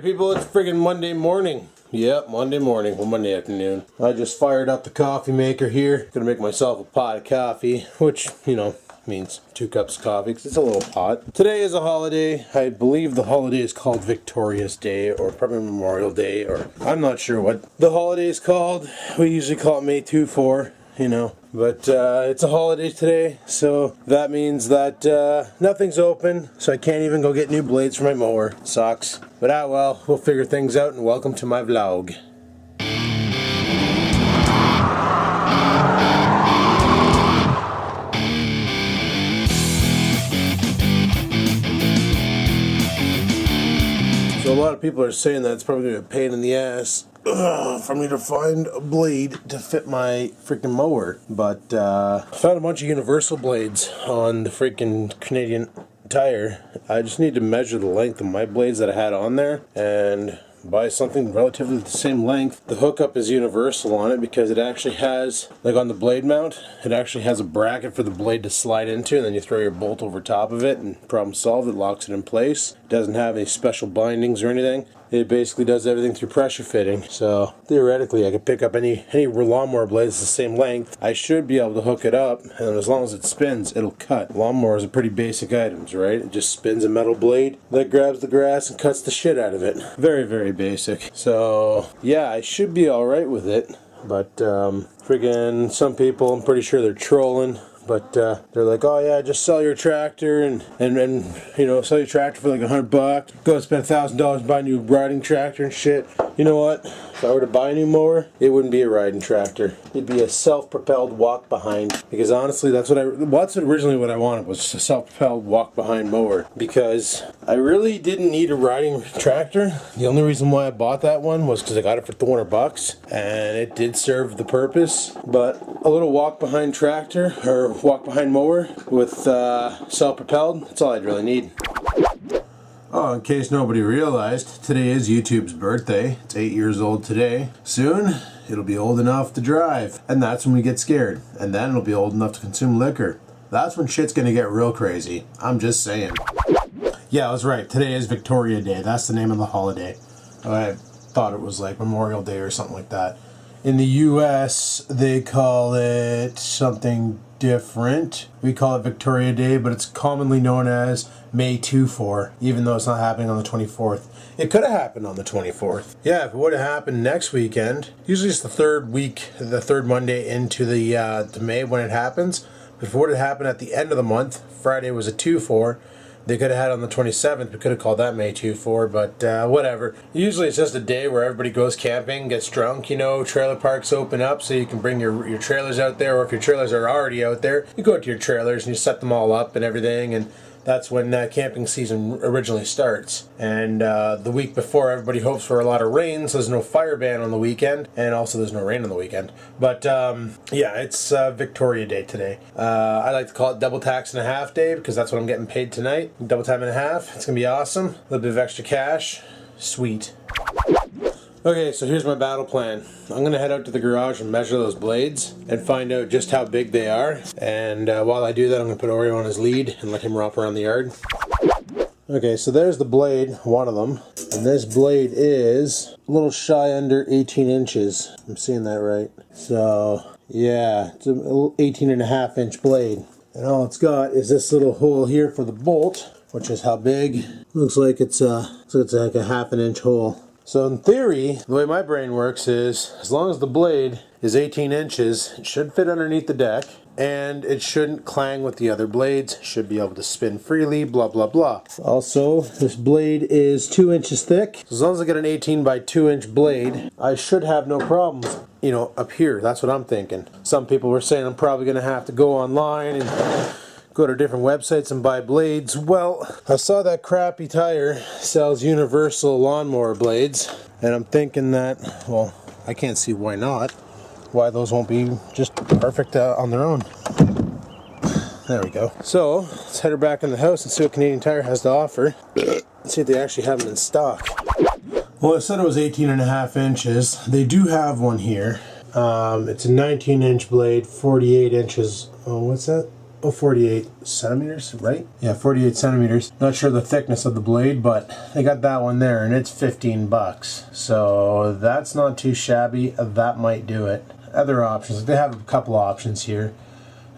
people, it's friggin' Monday morning. Yep, Monday morning, well, Monday afternoon. I just fired up the coffee maker here. Gonna make myself a pot of coffee, which, you know, means 2 cups of coffee, because it's a little hot. Today is a holiday. I believe the holiday is called Victoria's Day, or probably Memorial Day, or I'm not sure what the holiday is called. We usually call it May 2-4, you know. But it's a holiday today, so that means that nothing's open, so I can't even go get new blades for my mower. Sucks. But well, we'll figure things out, and welcome to my vlog. So a lot of people are saying that it's probably going to be a pain in the ass for me to find a blade to fit my freaking mower. But I found a bunch of universal blades on the freaking Canadian Tire. I just need to measure the length of my blades that I had on there and buy something relatively the same length. The hookup is universal on it because it actually has, like on the blade mount, it actually has a bracket for the blade to slide into, and then you throw your bolt over top of it and problem solved. It locks it in place. It doesn't have any special bindings or anything. It basically does everything through pressure fitting. So theoretically I could pick up any lawnmower blades the same length. I should be able to hook it up, and as long as it spins, it'll cut. Lawnmowers are pretty basic items, right? It just spins a metal blade that grabs the grass and cuts the shit out of it. Very, very basic. So yeah, I should be alright with it. But friggin' some people, I'm pretty sure they're trolling. But they're like, oh yeah, just sell your tractor and you know, sell your tractor for like $100. Go and spend $1,000 to buy a new riding tractor and shit. You know what? If I were to buy a new mower, it wouldn't be a riding tractor. It'd be a self-propelled walk-behind. Because honestly, that's originally what I wanted, was a self-propelled walk-behind mower. Because I really didn't need a riding tractor. The only reason why I bought that one was because I got it for $200, and it did serve the purpose. But a little walk-behind tractor, or walk-behind mower with self-propelled, that's all I'd really need. Oh, in case nobody realized, today is YouTube's birthday. It's 8 years old today. Soon, it'll be old enough to drive. And that's when we get scared. And then it'll be old enough to consume liquor. That's when shit's gonna get real crazy. I'm just saying. Yeah, I was right. Today is Victoria Day. That's the name of the holiday. I thought it was like Memorial Day or something like that. In the US, they call it something different. We call it Victoria Day, but it's commonly known as May 2-4, even though it's not happening on the 24th. It could have happened on the 24th. Yeah, if it would have happened next weekend, usually it's the third Monday into the to May when it happens. But if it would have happened at the end of the month, Friday was a 2-4, they could have had it on the 27th. We could have called that May 2-4, but whatever. Usually it's just a day where everybody goes camping, gets drunk, you know, trailer parks open up so you can bring your trailers out there, or if your trailers are already out there, you go to your trailers and you set them all up and everything, and that's when camping season originally starts. And the week before, everybody hopes for a lot of rain, so there's no fire ban on the weekend, and also there's no rain on the weekend. But yeah, it's Victoria Day today. I like to call it double tax and a half day, because that's what I'm getting paid tonight. Double time and a half. It's gonna be awesome. A little bit of extra cash. Sweet. Okay, so here's my battle plan. I'm going to head out to the garage and measure those blades and find out just how big they are. And while I do that, I'm going to put Oreo on his lead and let him romp around the yard. Okay, so there's the blade, one of them. And this blade is a little shy under 18 inches. I'm seeing that right. So, yeah, it's an 18.5 inch blade. And all it's got is this little hole here for the bolt, which is how big. Looks like it's like a 1/2 inch hole. So in theory, the way my brain works is, as long as the blade is 18 inches, it should fit underneath the deck, and it shouldn't clang with the other blades, should be able to spin freely, blah blah blah. Also, this blade is 2 inches thick. So as long as I get an 18 by 2 inch blade, I should have no problems, you know, up here. That's what I'm thinking. Some people were saying I'm probably going to have to go online and go to different websites and buy blades. Well, I saw that Crappy Tire sells universal lawnmower blades, and I'm thinking that, well, I can't see why not. Why those won't be just perfect on their own. There we go. So, let's head her back in the house and see what Canadian Tire has to offer. See if they actually have them in stock. Well, I said it was 18.5 inches. They do have one here. It's a 19 inch blade, 48 inches. Oh, what's that? Oh, 48 centimeters, right? Yeah, 48 centimeters. Not sure the thickness of the blade, but they got that one there, and it's 15 bucks. So that's not too shabby. That might do it. Other options, they have a couple options here.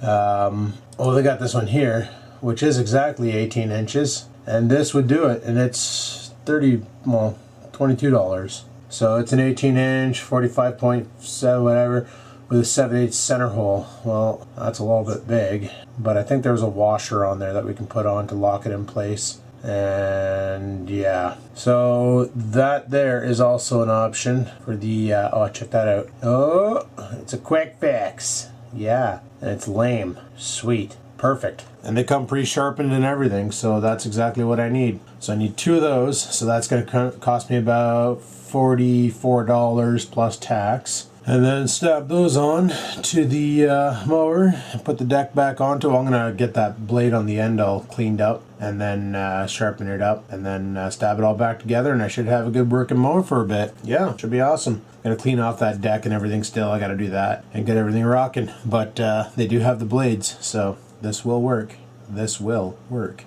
Oh, they got this one here, which is exactly 18 inches, and this would do it, and it's $22. So it's an 18 inch, 45.7 whatever, with a 7/8 center hole. Well, that's a little bit big, but I think there's a washer on there that we can put on to lock it in place. And yeah, so that there is also an option for the oh, check that out. Oh, it's a quick fix. Yeah, and it's lame. Sweet. Perfect. And they come pre-sharpened and everything, so that's exactly what I need. So I need 2 of those, so that's going to cost me about $44 plus tax. And then stab those on to the mower and put the deck back onto. I'm going to get that blade on the end all cleaned up and then sharpen it up and then stab it all back together, and I should have a good working mower for a bit. Yeah, should be awesome. Going to clean off that deck and everything still. I got to do that and get everything rocking. But they do have the blades, so this will work. This will work.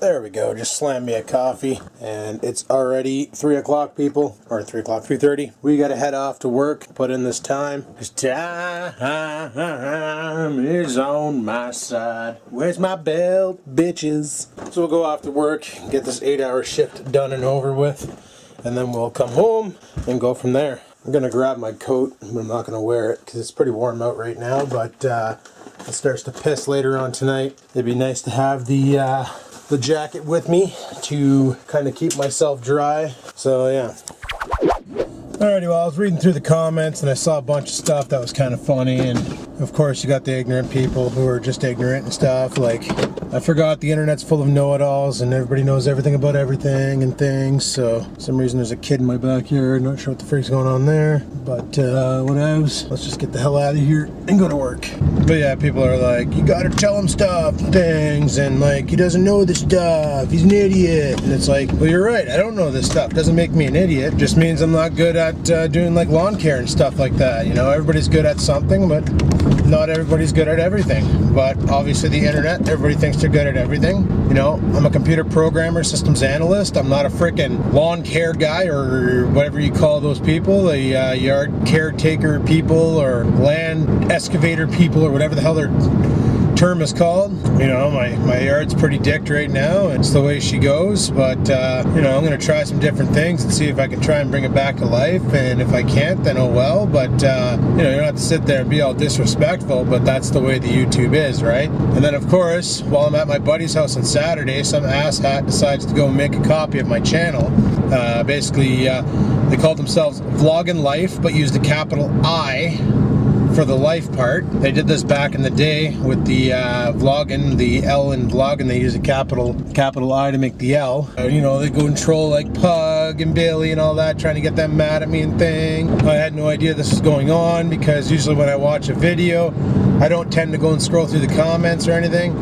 There we go. Just slam me a coffee, and it's already 3 o'clock, people, or 3 o'clock, 3:30. We got to head off to work. Put in this time. 'Cause time is on my side. Where's my belt, bitches? So we'll go off to work, get this 8-hour shift done and over with, and then we'll come home and go from there. I'm gonna grab my coat, but I'm not gonna wear it because it's pretty warm out right now. But it starts to piss later on tonight. It'd be nice to have the jacket with me to kind of keep myself dry. So yeah. Alrighty, well, I was reading through the comments and I saw a bunch of stuff that was kind of funny, and of course you got the ignorant people who are just ignorant and stuff. Like, I forgot the internet's full of know-it-alls and everybody knows everything about everything and things. So for some reason there's a kid in my backyard, not sure what the freak's going on there, but whatevs. Let's just get the hell out of here and go to work. But yeah, people are like, you gotta tell him stuff and things, and like, he doesn't know this stuff, he's an idiot. And it's like, well, you're right, I don't know this stuff. Doesn't make me an idiot, just means I'm not good at doing like lawn care and stuff like that. You know, everybody's good at something, but not everybody's good at everything. But obviously the internet, everybody thinks they're good at everything. You know, I'm a computer programmer, systems analyst. I'm not a freaking lawn care guy or whatever you call those people, the yard caretaker people or land excavator people or whatever the hell their term is called. You know, my yard's pretty dicked right now. It's the way she goes, but you know, I'm gonna try some different things and see if I can try and bring it back to life, and if I can't, then oh well. But you know, you don't have to sit there and be all disrespectful, but that's the way the YouTube is, right? And then of course, while I'm at my buddy's house on Saturday, some asshat decides to go and make a copy of my channel. Basically, they called themselves Vloggin Life, but used a capital I for the life part. They did this back in the day with the vlogging, the L in vlogging, they use a capital I to make the L. You know, they go and troll like Pug and Bailey and all that, trying to get them mad at me and thing. I had no idea this was going on, because usually when I watch a video, I don't tend to go and scroll through the comments or anything.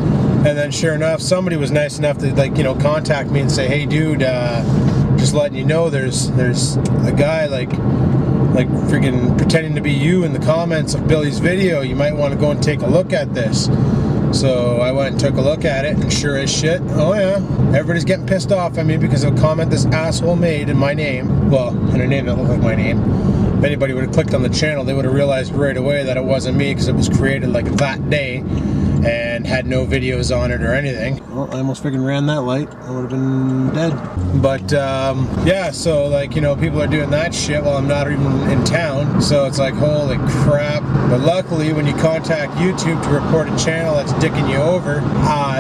And then sure enough, somebody was nice enough to, like, you know, contact me and say, hey dude, just letting you know there's a guy like freaking pretending to be you in the comments of Billy's video. You might want to go and take a look at this. So I went and took a look at it, and sure as shit, oh yeah, everybody's getting pissed off at me because of a comment this asshole made in my name. Well, in a name that looked like my name. If anybody would have clicked on the channel, they would have realized right away that it wasn't me, because it was created like that day and had no videos on it or anything. Well, I almost freaking ran that light. I would have been dead. But yeah, so like, you know, people are doing that shit while I'm not even in town. So it's like, holy crap. But luckily, when you contact YouTube to report a channel that's dicking you over,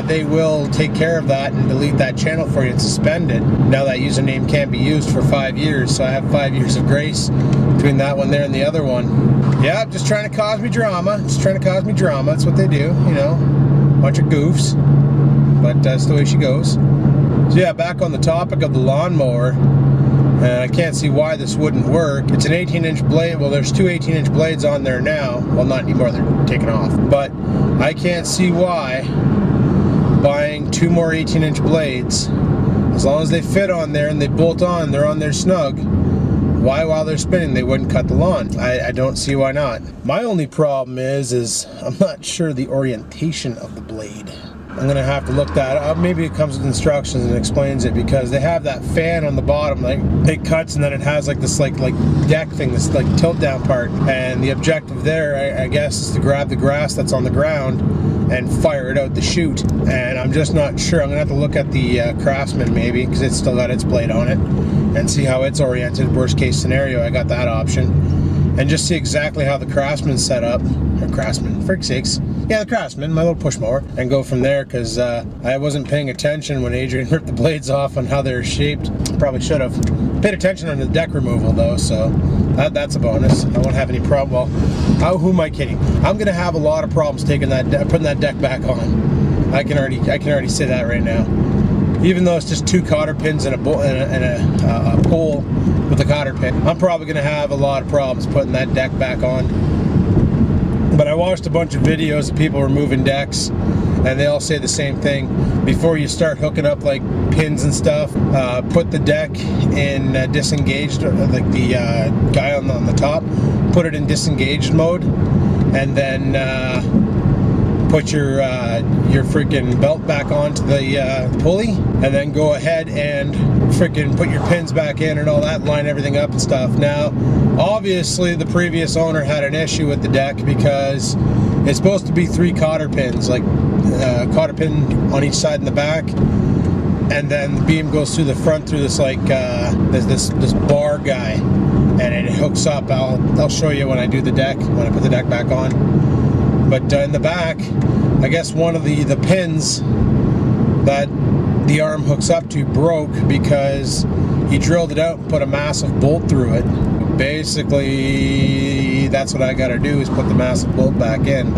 they will take care of that and delete that channel for you and suspend it. Now that username can't be used for 5 years, so I have 5 years of grace between that one there and the other one. Yeah, just trying to cause me drama. Just trying to cause me drama. That's what they do, you know. Bunch of goofs. But that's the way she goes. So yeah, back on the topic of the lawnmower. And I can't see why this wouldn't work. It's an 18-inch blade. Well, there's 2 18-inch blades on there now. Well, not anymore. They're taken off. But I can't see why buying 2 more 18-inch blades, as long as they fit on there and they bolt on, they're on there snug, why while they're spinning they wouldn't cut the lawn? I don't see why not. My only problem is I'm not sure the orientation of the blade. I'm gonna have to look that up. Maybe it comes with instructions and explains it, because they have that fan on the bottom, like it cuts and then it has like this like deck thing, this like tilt down part, and the objective there, I guess, is to grab the grass that's on the ground and fire it out the chute. And I'm just not sure. I'm gonna have to look at the Craftsman maybe, because it's still got its blade on it, and see how it's oriented. Worst case scenario, I got that option, and just see exactly how the Craftsman's set up. Or Craftsman, frick's sakes. Yeah, the Craftsman, my little push mower, and go from there, because I wasn't paying attention when Adrian ripped the blades off on how they're shaped. Probably should have. Paid attention on the deck removal though, so that's a bonus. I won't have any problem. Well, who am I kidding? I'm gonna have a lot of problems taking that, putting that deck back on. I can already say that right now. Even though it's just 2 cotter pins and a pole with a cotter pin, I'm probably gonna have a lot of problems putting that deck back on. But I watched a bunch of videos of people removing decks, and they all say the same thing. Before you start hooking up like pins and stuff, put the deck in disengaged, like the guy on the top, put it in disengaged mode, and then put your freaking belt back onto the pulley, and then go ahead and freaking put your pins back in and all that, line everything up and stuff. Now, obviously the previous owner had an issue with the deck, because it's supposed to be 3 cotter pins, like cotter pin on each side in the back, and then the beam goes through the front through this like this bar guy, and it hooks up. I'll show you when I do the deck, when I put the deck back on. But in the back, I guess one of the pins that the arm hooks up to broke, because he drilled it out and put a massive bolt through it. Basically, that's what I gotta do, is put the massive bolt back in.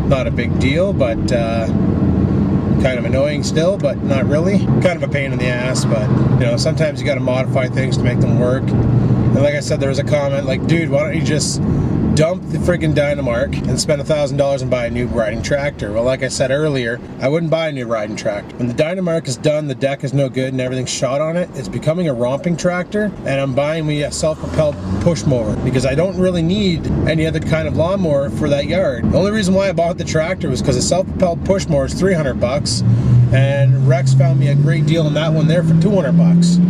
Not a big deal, but kind of annoying still, but not really. Kind of a pain in the ass, but you know, sometimes you gotta modify things to make them work. And like I said, there was a comment like, dude, why don't you just dump the friggin' Dynamark and spend $1,000 and buy a new riding tractor? Well, like I said earlier, I wouldn't buy a new riding tractor. When the Dynamark is done, the deck is no good and everything's shot on it, it's becoming a romping tractor, and I'm buying me a self-propelled push mower, because I don't really need any other kind of lawnmower for that yard. The only reason why I bought the tractor was because a self-propelled push mower is $300, and Rex found me a great deal on that one there for $200.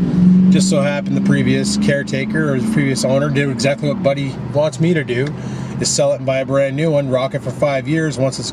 Just so happened the previous caretaker, or the previous owner, did exactly what Buddy wants me to do, is sell it and buy a brand new one, rock it for 5 years. Once it's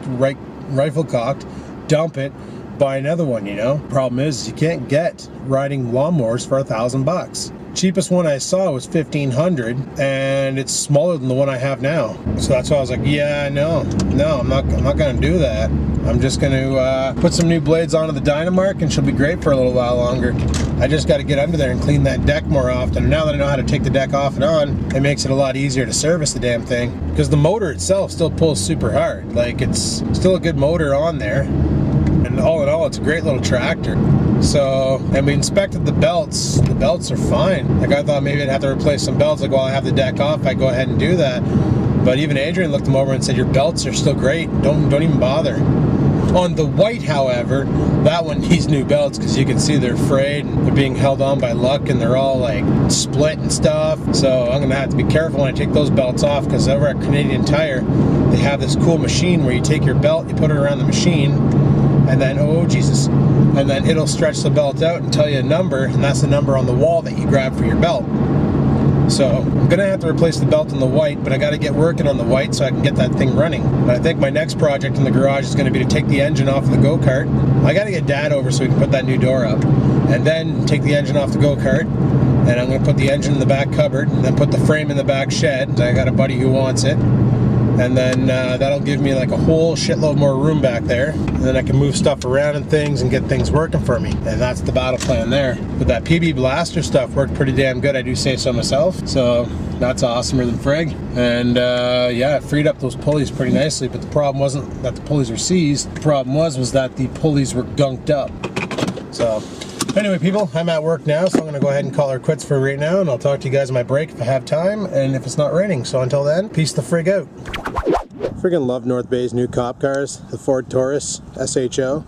rifle cocked, dump it, buy another one, you know? Problem is, you can't get riding lawnmowers for $1,000. Cheapest one I saw was $1,500, and it's smaller than the one I have now. So that's why I was like, yeah, no, I'm not gonna do that. I'm just gonna put some new blades onto the Dynamark, and she'll be great for a little while longer. I just got to get under there and clean that deck more often. And now that I know how to take the deck off and on, it makes it a lot easier to service the damn thing. Because the motor itself still pulls super hard. Like, it's still a good motor on there. And all in all, it's a great little tractor. So, and we inspected the belts. The belts are fine. Like, I thought maybe I'd have to replace some belts. Like, while I have the deck off, I go ahead and do that. But even Adrian looked them over and said, your belts are still great. Don't even bother. On the white, however, that one needs new belts, because you can see they're frayed and they're being held on by luck, and they're all like split and stuff. So I'm gonna have to be careful when I take those belts off, because over at Canadian Tire, they have this cool machine where you take your belt, you put it around the machine, and then, oh Jesus, and then it'll stretch the belt out and tell you a number, and that's the number on the wall that you grab for your belt. So I'm gonna have to replace the belt in the white, but I gotta get working on the white so I can get that thing running. But I think my next project in the garage is gonna be to take the engine off the go-kart. I gotta get Dad over so we can put that new door up, and then take the engine off the go-kart, and I'm gonna put the engine in the back cupboard, and then put the frame in the back shed. I got a buddy who wants it. And then that'll give me like a whole shitload more room back there. And then I can move stuff around and things and get things working for me. And that's the battle plan there. But that PB Blaster stuff worked pretty damn good, I do say so myself. So that's awesomer than frig. And yeah, it freed up those pulleys pretty nicely. But the problem wasn't that the pulleys were seized. The problem was that the pulleys were gunked up. So anyway, people, I'm at work now, so I'm gonna go ahead and call her quits for right now, and I'll talk to you guys on my break if I have time, and if it's not raining. So until then, peace the frig out. Friggin' love North Bay's new cop cars, the Ford Taurus SHO.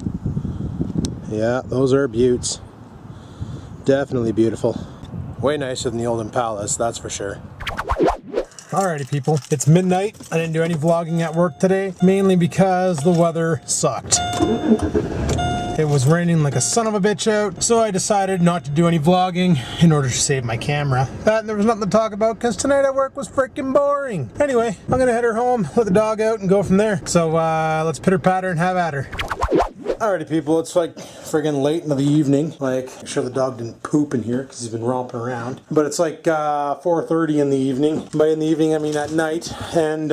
Yeah, those are beauts. Definitely beautiful. Way nicer than the old Impalas, that's for sure. Alrighty people, it's midnight. I didn't do any vlogging at work today, mainly because the weather sucked. It was raining like a son of a bitch out, so I decided not to do any vlogging in order to save my camera. And there was nothing to talk about because tonight at work was freaking boring. Anyway, I'm gonna head her home, let the dog out, and go from there. So let's pitter patter and have at her. Alrighty people, it's like friggin' late into the evening. Like, I'm sure the dog didn't poop in here because he's been romping around. But it's like 4:30 in the evening. By in the evening, I mean at night. And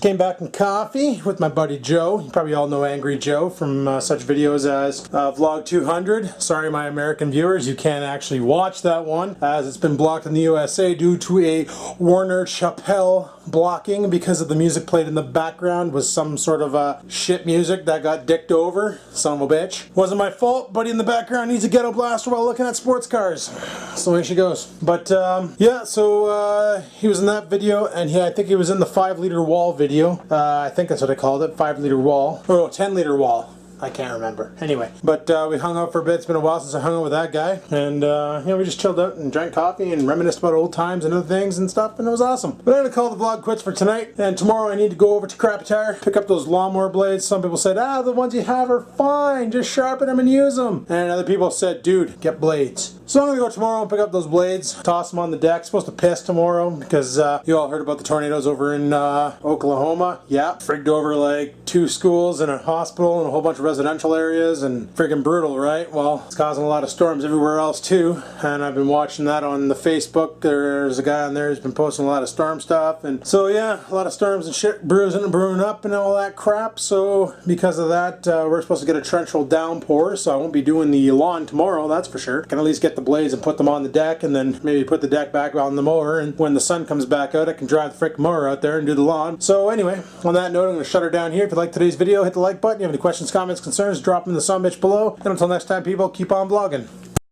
came back from coffee with my buddy Joe. You probably all know Angry Joe from such videos as Vlog 200. Sorry my American viewers, you can't actually watch that one as it's been blocked in the USA due to a Warner Chappelle blocking because of the music played in the background was some sort of shit music that got dicked over. Son of a bitch. Wasn't my fault. Buddy in the background needs a ghetto blaster while looking at sports cars. That's the way she goes. But yeah, so he was in that video, and I think he was in the 5-liter wall video. I think that's what I called it, 5-liter wall. Oh, 10-liter wall. I can't remember. Anyway, but we hung out for a bit. It's been a while since I hung out with that guy. And, you know, we just chilled out and drank coffee and reminisced about old times and other things and stuff, and it was awesome. But I'm going to call the vlog quits for tonight. And tomorrow I need to go over to Crap Tire, pick up those lawnmower blades. Some people said, the ones you have are fine. Just sharpen them and use them. And other people said, dude, get blades. So I'm going to go tomorrow and pick up those blades, toss them on the deck. Supposed to piss tomorrow because you all heard about the tornadoes over in Oklahoma. Yeah, frigged over like 2 schools and a hospital and a whole bunch of residential areas, and friggin' brutal, right? Well, it's causing a lot of storms everywhere else too, and I've been watching that on the Facebook. There's a guy on there who's been posting a lot of storm stuff, and so yeah, a lot of storms and shit bruising and brewing up and all that crap. So because of that, we're supposed to get a torrential downpour, so I won't be doing the lawn tomorrow, that's for sure. I can at least get the blades and put them on the deck, and then maybe put the deck back on the mower, and when the sun comes back out, I can drive the frickin' mower out there and do the lawn. So anyway, on that note, I'm going to shut her down here. If you like today's video, hit the like button. If you have any questions, comments, concerns, drop them in the sumbitch below. And until next time, people, keep on vlogging.